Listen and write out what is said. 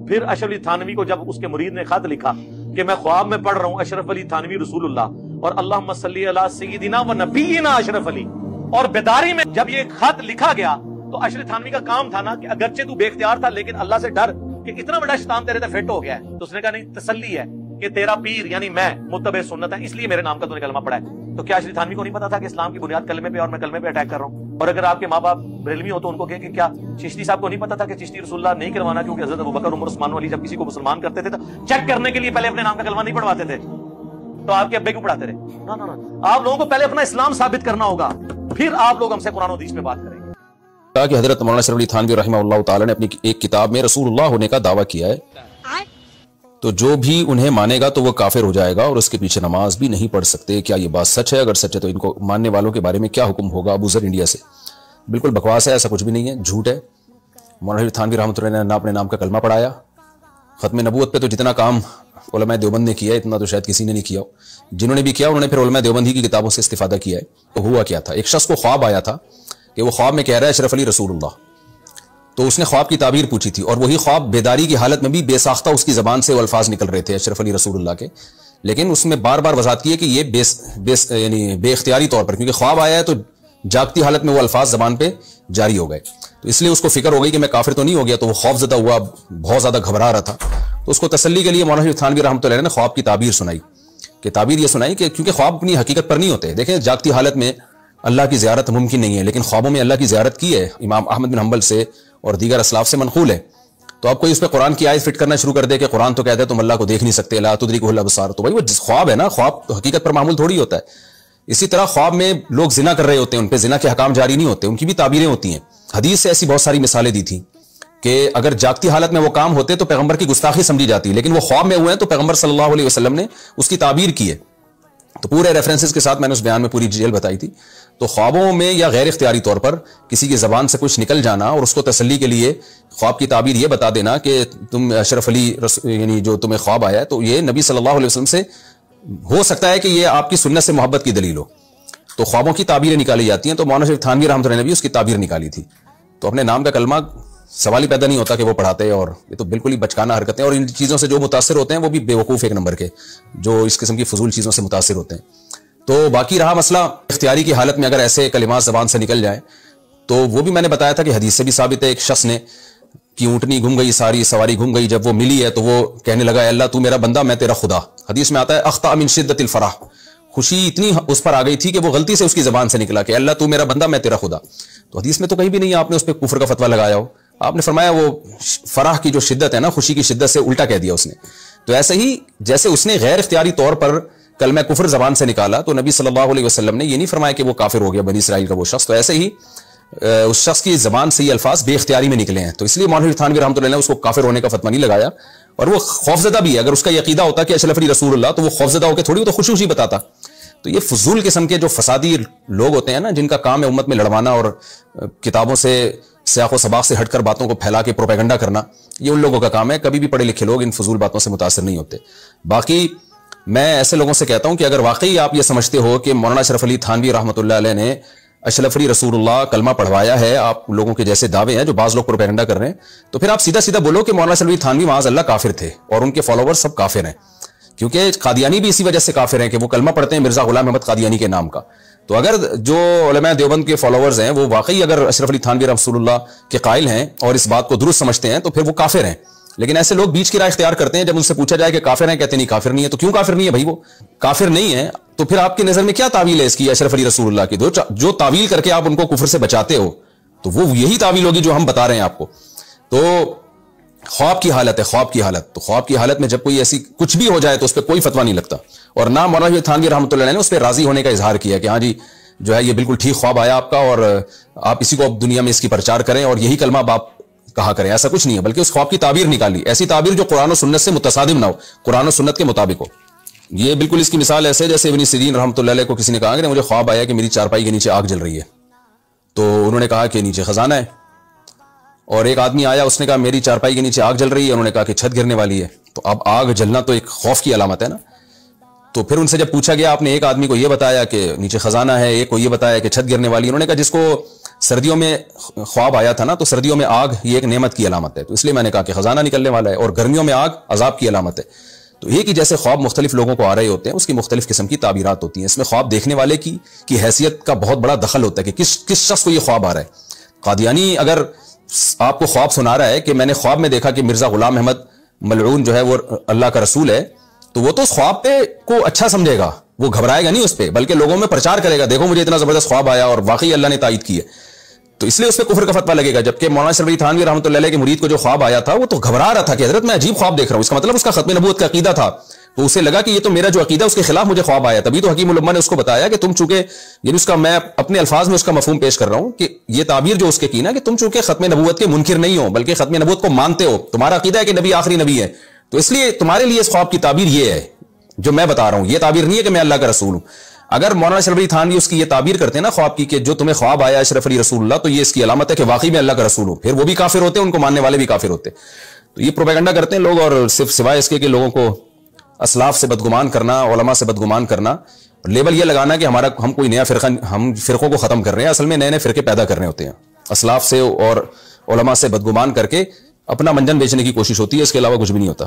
پھر اشرف علی تھانوی کو جب اس کے مرید نے خط لکھا کہ میں خواب میں پڑھ رہا ہوں اشرف علی تھانوی رسول اللہ اور اللہم صلی علی سیدنا و نبینا اشرف علی، اور بیداری میں جب یہ خط لکھا گیا تو اشرف تھانوی کا کام تھا نا کہ اگرچہ تو بے اختیار تھا لیکن اللہ سے ڈر کہ اتنا بڑا شیطان تیرے سے فٹ ہو گیا ہے، تو اس نے کہا نہیں، تسلی ہے کہ تیرا پیر یعنی میں متبع سنت ہے، اس لیے میرے نام کا تو نے کلمہ پڑھا ہے۔ تو کیا اشرف تھانوی کو نہیں پتا تھا کہ اسلام کی بنیاد کلمے پہ اور میں کلمے پہ اٹیک کر رہا ہوں؟ اور اگر آپ کے ماں باپ بریلوی ہو تو ان کو کہ کیا چشتی صاحب کو نہیں پتا تھا کہ چشتی رسول اللہ نہیں کروانا، کیونکہ حضرت ابوبکر عمر عثمان علی جب کسی کو مسلمان کرتے تھے تو چیک کرنے کے لیے پہلے اپنے نام کا کلمہ نہیں پڑھواتے تھے، تو آپ کے ابے کیوں پڑھاتے رہے؟ نا آپ لوگوں کو پہلے اپنا اسلام ثابت کرنا ہوگا، پھر آپ لوگ ہم سے قرآن و حدیث میں بات کریں گے۔ کہا کہ حضرت مولانا اشرف علی تھانوی رحمہ اللہ تعالی نے اپنی ایک کتاب میں رسول اللہ ہونے کا دعویٰ کیا ہے، تو جو بھی انہیں مانے گا تو وہ کافر ہو جائے گا اور اس کے پیچھے نماز بھی نہیں پڑھ سکتے۔ کیا یہ بات سچ ہے؟ اگر سچ ہے تو ان کو ماننے والوں کے بارے میں کیا حکم ہوگا؟ ابو ذر انڈیا سے۔ بالکل بکواس ہے، ایسا کچھ بھی نہیں ہے، جھوٹ ہے۔ مولانا اشرف تھانوی رحمۃ اللہ نے نہ اپنے نام کا کلمہ پڑھایا، ختم نبوت پہ تو جتنا کام علماء دیوبند نے کیا ہے اتنا تو شاید کسی نے نہیں کیا ہو، جنہوں نے بھی کیا انہوں نے پھر علماء دیوبند ہی کی کتابوں سے استفادہ کیا ہے۔ تو ہوا کیا تھا، ایک شخص کو خواب آیا تھا کہ وہ خواب میں کہہ رہا ہے اشرف علی رسول اللہ، تو اس نے خواب کی تعبیر پوچھی تھی اور وہی خواب بیداری کی حالت میں بھی بے ساختہ اس کی زبان سے وہ الفاظ نکل رہے تھے اشرف علی رسول اللہ کے، لیکن اس میں بار بار وضاحت کی ہے کہ یہ یعنی بے اختیاری طور پر، کیونکہ خواب آیا ہے تو جاگتی حالت میں وہ الفاظ زبان پہ جاری ہو گئے، تو اس لیے اس کو فکر ہو گئی کہ میں کافر تو نہیں ہو گیا، تو وہ خوف زدہ ہوا، بہت زیادہ گھبرا رہا تھا۔ تو اس کو تسلی کے لیے مولانا اشرف تھانوی رحمۃ اللہ نے خواب کی تعبیر سنائی، کہ تعبیر یہ سنائی کہ کیونکہ خواب اپنی حقیقت پر نہیں ہوتے، دیکھیں جاگتی حالت میں اللہ کی زیارت ممکن نہیں ہے، لیکن خوابوں میں اللہ کی زیارت کی ہے، امام احمد بن حنبل سے اور دیگر اسلاف سے منقول ہے۔ تو اب کوئی اس پہ قرآن کی آیت فٹ کرنا شروع کر دے کہ قرآن تو کہتا ہے تم اللہ کو دیکھ نہیں سکتے، لا تدرکہ الابصار، تو بھائی وہ خواب ہے نا، خواب تو حقیقت پر معمول تھوڑی ہوتا ہے۔ اسی طرح خواب میں لوگ زنا کر رہے ہوتے ہیں، ان پہ زنا کے حکام جاری نہیں ہوتے، ان کی بھی تعبیریں ہوتی ہیں۔ حدیث سے ایسی بہت ساری مثالیں دی تھیں کہ اگر جاگتی حالت میں وہ کام ہوتے تو پیغمبر کی گستاخی سمجھی جاتی، لیکن وہ خواب میں ہوئے ہیں تو پیغمبر صلی اللہ علیہ وسلم نے اس کی تعبیر کی ہے۔ تو پورے ریفرنسز کے ساتھ میں نے اس بیان میں پوری ڈیٹیل بتائی تھی۔ تو خوابوں میں یا غیر اختیاری طور پر کسی کی زبان سے کچھ نکل جانا اور اس کو تسلی کے لیے خواب کی تعبیر یہ بتا دینا کہ تم اشرف علی یعنی جو تمہیں خواب آیا ہے تو یہ نبی صلی اللہ علیہ وسلم سے ہو سکتا ہے کہ یہ آپ کی سنت سے محبت کی دلیل ہو، تو خوابوں کی تعبیریں نکالی جاتی ہیں۔ تو مولانا اشرف تھانوی رحمۃ اللہ نے بھی اس کی تعبیر نکالی تھی۔ تو اپنے نام کا کلمہ سوال ہی پیدا نہیں ہوتا کہ وہ پڑھاتے، اور یہ تو بالکل ہی بچکانہ حرکتیں، اور ان چیزوں سے جو متاثر ہوتے ہیں وہ بھی بیوقوف ایک نمبر کے، جو اس قسم کی فضول چیزوں سے متاثر ہوتے ہیں۔ تو باقی رہا مسئلہ اختیاری کی حالت میں اگر ایسے کلمات زبان سے نکل جائیں تو وہ بھی میں نے بتایا تھا کہ حدیث سے بھی ثابت ہے۔ ایک شخص نے کہ اونٹنی گم گئی، ساری سواری گم گئی، جب وہ ملی ہے تو وہ کہنے لگا اے اللہ تو میرا بندہ میں تیرا خدا۔ حدیث میں آتا ہے اخطأ من شدت الفرح، خوشی اتنی اس پر آ گئی تھی کہ وہ غلطی سے اس کی زبان سے نکلا کہ اللہ تو میرا بندہ میں تیرا خدا۔ تو حدیث میں تو کہیں بھی نہیں آپ نے اس پہ کفر کا فتویٰ لگایا ہو، آپ نے فرمایا وہ فرح کی جو شدت ہے نا، خوشی کی شدت سے الٹا کہہ دیا اس نے۔ تو ایسے ہی جیسے اس نے غیر اختیاری طور پر کلمہ کفر زبان سے نکالا تو نبی صلی اللہ علیہ وسلم نے یہ نہیں فرمایا کہ وہ کافر ہو گیا بنی اسرائیل کا وہ شخص، تو ایسے ہی اس شخص کی زبان سے یہ الفاظ بے اختیاری میں نکلے ہیں، تو اس لیے مولانا اشرف تھانوی رحمۃ اللہ نے اس کو کافر ہونے کا فتویٰ نہیں لگایا، اور وہ خوفزدہ بھی ہے۔ اگر اس کا یہ عقیدہ ہوتا کہ اشرف علی رسول اللہ تو وہ خوفزدہ ہو کے تھوڑی، وہ تو خوشی خوشی بتاتا۔ تو یہ فضول قسم کے جو فسادی لوگ ہوتے ہیں نا، جن کا کام ہے امت میں لڑوانا اور کتابوں سے سیاق و سباق سے ہٹ کر باتوں کو پھیلا کے پروپیگنڈا کرنا، یہ ان لوگوں کا کام ہے۔ کبھی بھی پڑھے لکھے لوگ ان فضول باتوں سے متاثر نہیں ہوتے۔ باقی میں ایسے لوگوں سے کہتا ہوں کہ اگر واقعی آپ یہ سمجھتے ہو کہ مولانا اشرف علی تھانوی رحمۃ اللہ علیہ نے اشرف علی رسول اللہ کلمہ پڑھوایا ہے، آپ لوگوں کے جیسے دعوے ہیں جو بعض لوگ پروپیگنڈا کر رہے ہیں، تو پھر آپ سیدھا سیدھا بولو کہ مولانا اشرف علی تھانوی معاذ اللہ کافر تھے اور ان کے فالوور سب کافر ہیں، کیونکہ قادیانی بھی اسی وجہ سے کافر ہیں کہ وہ کلمہ پڑھتے ہیں مرزا غلام احمد قادیانی کے نام کا۔ تو اگر جو علماء دیوبند کے فالوورز ہیں وہ واقعی اگر اشرف علی تھانوی رسول اللہ کے قائل ہیں اور اس بات کو درست سمجھتے ہیں تو پھر وہ کافر ہیں۔ لیکن ایسے لوگ بیچ کی رائے اختیار کرتے ہیں، جب ان سے پوچھا جائے کہ کافر ہیں کہتے نہیں کافر نہیں ہے۔ تو کیوں کافر نہیں ہے بھائی؟ وہ کافر نہیں ہے تو پھر آپ کی نظر میں کیا تعویل ہے اس کی اشرف علی رسول اللہ کی؟ جو تعویل کر کے آپ ان کو کفر سے بچاتے ہو تو وہ یہی تعویل ہوگی جو ہم بتا رہے ہیں آپ کو۔ تو خواب کی حالت ہے، خواب کی حالت، تو خواب کی حالت میں جب کوئی ایسی کچھ بھی ہو جائے تو اس پہ کوئی فتویٰ نہیں لگتا، اور نہ مولانا اشرف تھانوی رحمۃ اللہ نے اس پہ راضی ہونے کا اظہار کیا کہ ہاں جی جو ہے یہ بالکل ٹھیک خواب آیا آپ کا اور آپ اسی کو اب دنیا میں اس کی پرچار کریں اور یہی کلمہ آپ کہا کریں۔ ایسا کچھ نہیں ہے، بلکہ اس خواب کی تعبیر نکالی، ایسی تعبیر جو قرآن و سنت سے متصادم نہ ہو، قرآن و سنت کے مطابق ہو۔ یہ بالکل اس کی مثال ایسے جیسے ابن سیرین رحمۃ اللہ علیہ کو کسی نے کہا کہ مجھے خواب آیا کہ میری چارپائی کے نیچے آگ جل رہی ہے، تو انہوں نے کہا کہ نیچے خزانہ ہے، اور ایک آدمی آیا اس نے کہا میری چارپائی کے نیچے آگ جل رہی ہے، انہوں نے کہا کہ چھت گرنے والی ہے۔ تو اب آگ جلنا تو ایک خوف کی علامت ہے نا۔ تو پھر ان سے جب پوچھا گیا، آپ نے ایک آدمی کو یہ بتایا کہ نیچے خزانہ ہے، ایک کو یہ بتایا کہ چھت گرنے والی، انہوں نے کہا جس کو سردیوں میں خواب آیا تھا نا، تو سردیوں میں آگ یہ ایک نعمت کی علامت ہے، تو اس لیے میں نے کہا کہ خزانہ نکلنے والا ہے، اور گرمیوں میں آگ عذاب کی علامت ہے۔ تو ایک ہی جیسے خواب مختلف لوگوں کو آ رہے ہوتے ہیں، اس کی مختلف قسم کی تعبیرات ہوتی ہیں۔ اس میں خواب دیکھنے والے کی حیثیت کا بہت بڑا دخل ہوتا ہے کہ کس شخص کو یہ خواب آ رہا ہے۔ قادیانی اگر آپ کو خواب سنا رہا ہے کہ میں نے خواب میں دیکھا کہ مرزا غلام احمد ملعون جو ہے وہ اللہ کا رسول ہے، تو وہ تو اس خواب پہ کو اچھا سمجھے گا، وہ گھبرائے گا نہیں اس پہ، بلکہ لوگوں میں پرچار کرے گا، دیکھو مجھے اتنا زبردست خواب آیا اور واقعی اللہ نے تائید کی ہے، تو اس لیے اس پہ کفر کا فتویٰ لگے گا۔ جبکہ مولانا اشرف علی تھانوی رحمۃ اللہ علیہ کے مرید کو جو خواب آیا تھا وہ تو گھبرا رہا تھا کہ حضرت میں عجیب خواب دیکھ رہا ہوں، اس کا مطلب اس کا ختم نبوت کا عقیدہ تھا، تو اسے لگا کہ یہ تو میرا جو عقیدہ اس کے خلاف مجھے خواب آیا، تبھی تو حکیم الامہ نے اس کو بتایا کہ تم چونکہ یعنی اس کا میں اپنے الفاظ میں اس کا مفہوم پیش کر رہا ہوں کہ یہ تعبیر جو اس کے کی نا کہ تم چونکہ ختم نبوت کے منکر نہیں ہو بلکہ ختم نبوت کو مانتے ہو، تمہارا عقیدہ ہے کہ نبی آخری نبی ہے، تو اس لیے تمہارے لیے اس خواب کی تعبیر یہ ہے جو میں بتا رہا ہوں، یہ تعبیر نہیں ہے کہ میں اللہ کا رسول ہوں۔ اگر مولانا اشرف علی تھانوی اس کی یہ تعبیر کرتے ہیں نا خواب کی کہ جو تمہیں خواب آیا اشرف علی رسول اللہ، تو یہ اس کی علامت ہے کہ واقعی میں اللہ کا رسول ہوں، پھر وہ بھی کافر ہوتے ہیں، ان کو ماننے والے بھی کافر ہوتے ہیں۔ تو یہ پروپیگنڈا کرتے ہیں لوگ، اور صرف سوائے اس کے کہ لوگوں کو اسلاف سے بدگمان کرنا، علماء سے بدگمان کرنا، لیبل یہ لگانا کہ ہم کوئی نیا فرقہ، ہم فرقوں کو ختم کر رہے ہیں، اصل میں نئے نئے فرقے پیدا کرنے ہوتے ہیں۔ اسلاف سے اور علماء سے بدگمان کر کے اپنا منجن بیچنے کی کوشش ہوتی ہے، اس کے علاوہ کچھ بھی نہیں ہوتا۔